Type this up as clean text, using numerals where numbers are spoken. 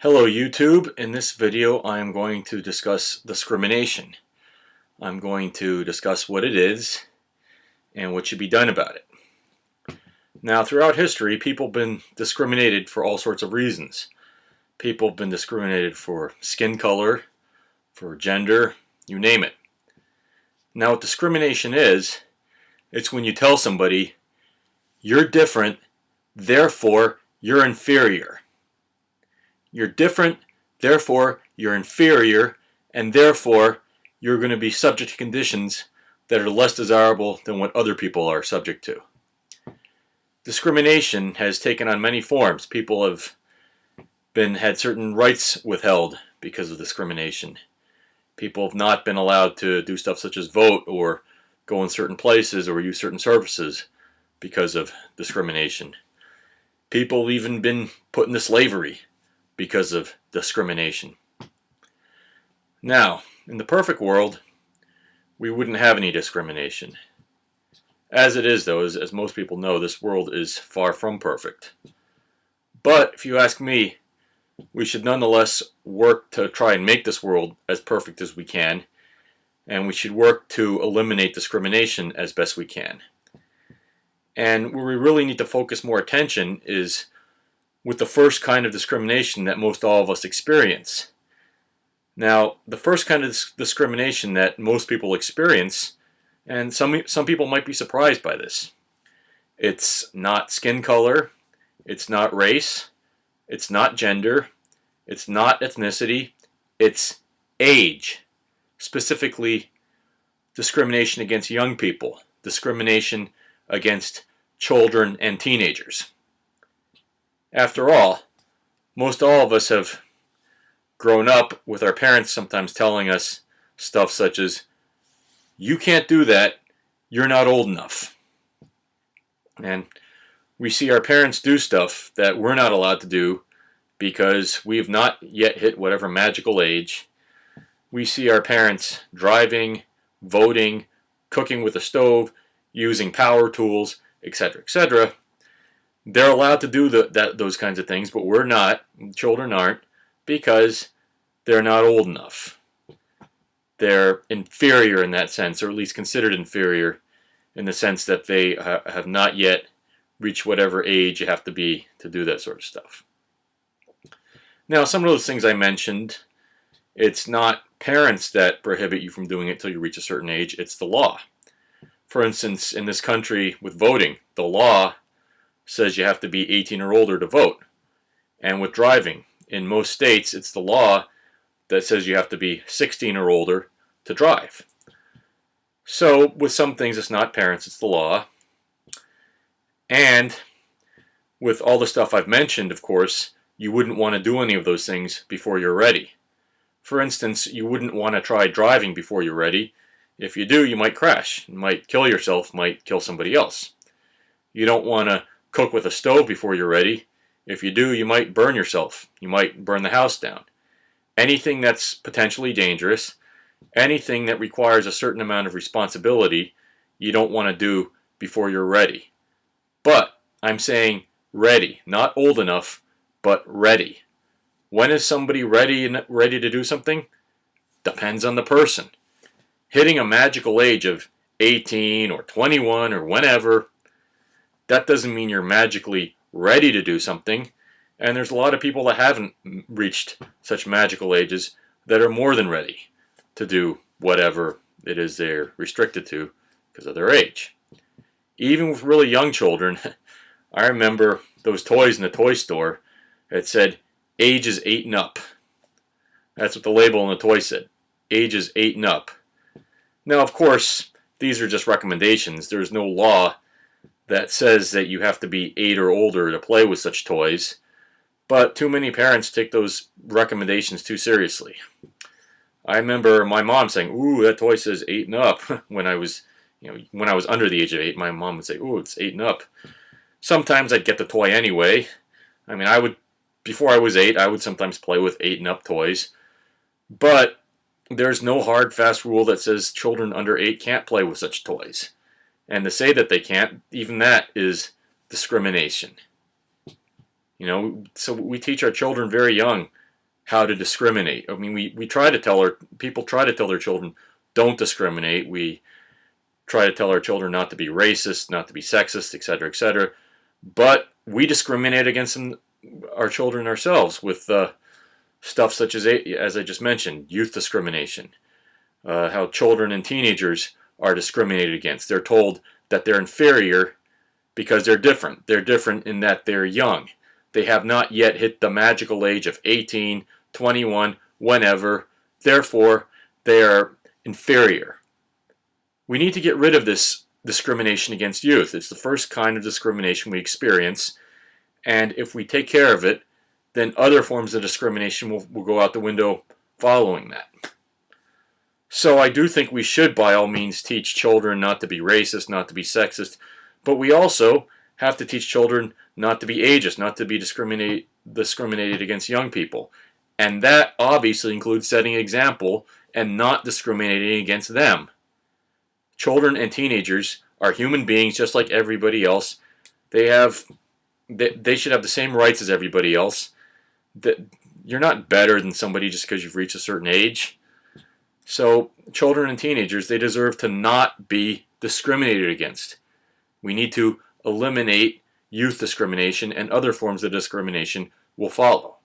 Hello YouTube. In this video I am going to discuss discrimination. I'm going to discuss what it is and what should be done about it. Now, throughout history, people have been discriminated for all sorts of reasons. People have been discriminated for skin color, for gender, you name it. Now, what discrimination is, it's when you tell somebody, you're different, therefore you're inferior. You're different, therefore you're inferior, and therefore you're going to be subject to conditions that are less desirable than what other people are subject to. Discrimination has taken on many forms. People have had certain rights withheld because of discrimination. People have not been allowed to do stuff such as vote or go in certain places or use certain services because of discrimination. People have even been put into slavery because of discrimination. Now, in the perfect world, we wouldn't have any discrimination. As it is, though, as most people know, this world is far from perfect. But if you ask me, we should nonetheless work to try and make this world as perfect as we can, and we should work to eliminate discrimination as best we can. And where we really need to focus more attention is with the first kind of discrimination that most all of us experience. Now, the first kind of discrimination that most people experience, and some people might be surprised by this, it's not skin color, it's not race, it's not gender, it's not ethnicity, it's age. Specifically, discrimination against young people, discrimination against children and teenagers. After all, most all of us have grown up with our parents sometimes telling us stuff such as, you can't do that, you're not old enough. And we see our parents do stuff that we're not allowed to do because we've not yet hit whatever magical age. We see our parents driving, voting, cooking with a stove, using power tools, etc., etc. They're allowed to do those kinds of things, but we're not, children aren't, because they're not old enough. They're inferior in that sense, or at least considered inferior in the sense that they have not yet reached whatever age you have to be to do that sort of stuff. Now, some of those things I mentioned, it's not parents that prohibit you from doing it till you reach a certain age, it's the law. For instance, in this country with voting, the law says you have to be 18 or older to vote. And with driving, in most states, it's the law that says you have to be 16 or older to drive. So with some things, it's not parents, it's the law. And with all the stuff I've mentioned, of course, you wouldn't want to do any of those things before you're ready. For instance, you wouldn't want to try driving before you're ready. If you do, you might crash. You might kill yourself, might kill somebody else. You don't want to cook with a stove before you're ready. If you do, you might burn yourself. You might burn the house down. Anything that's potentially dangerous, anything that requires a certain amount of responsibility, you don't want to do before you're ready. But I'm saying ready, not old enough, but ready. When is somebody ready to do something? Depends on the person. Hitting a magical age of 18 or 21 or whenever, that doesn't mean you're magically ready to do something. And there's a lot of people that haven't reached such magical ages that are more than ready to do whatever it is they're restricted to because of their age. Even with really young children, I remember those toys in the toy store that said, ages 8 and up. That's what the label on the toy said, ages 8 and up. Now, of course, these are just recommendations. There's no law that says that you have to be 8 or older to play with such toys, but too many parents take those recommendations too seriously. I remember my mom saying, "Ooh, that toy says 8 and up." When I was under the age of 8, my mom would say, "Ooh, it's 8 and up." Sometimes I'd get the toy anyway. I mean, before I was 8, I would sometimes play with 8 and up toys, but there's no hard, fast rule that says children under 8 can't play with such toys. And to say that they can't, even that is discrimination. So we teach our children very young how to discriminate. I mean, we try to tell people try to tell their children, don't discriminate. We try to tell our children not to be racist, not to be sexist, etc., etc. But we discriminate against our children ourselves with stuff such as I just mentioned, youth discrimination. How children and teenagers are discriminated against. They're told that they're inferior because they're different. They're different in that they're young. They have not yet hit the magical age of 18, 21, whenever. Therefore, they are inferior. We need to get rid of this discrimination against youth. It's the first kind of discrimination we experience, and if we take care of it, then other forms of discrimination will go out the window following that. So I do think we should, by all means, teach children not to be racist, not to be sexist, but we also have to teach children not to be ageist, not to be discriminated against young people. And that obviously includes setting an example and not discriminating against them. Children and teenagers are human beings just like everybody else. They should have the same rights as everybody else. You're not better than somebody just because you've reached a certain age. So children and teenagers, they deserve to not be discriminated against. We need to eliminate youth discrimination, and other forms of discrimination will follow.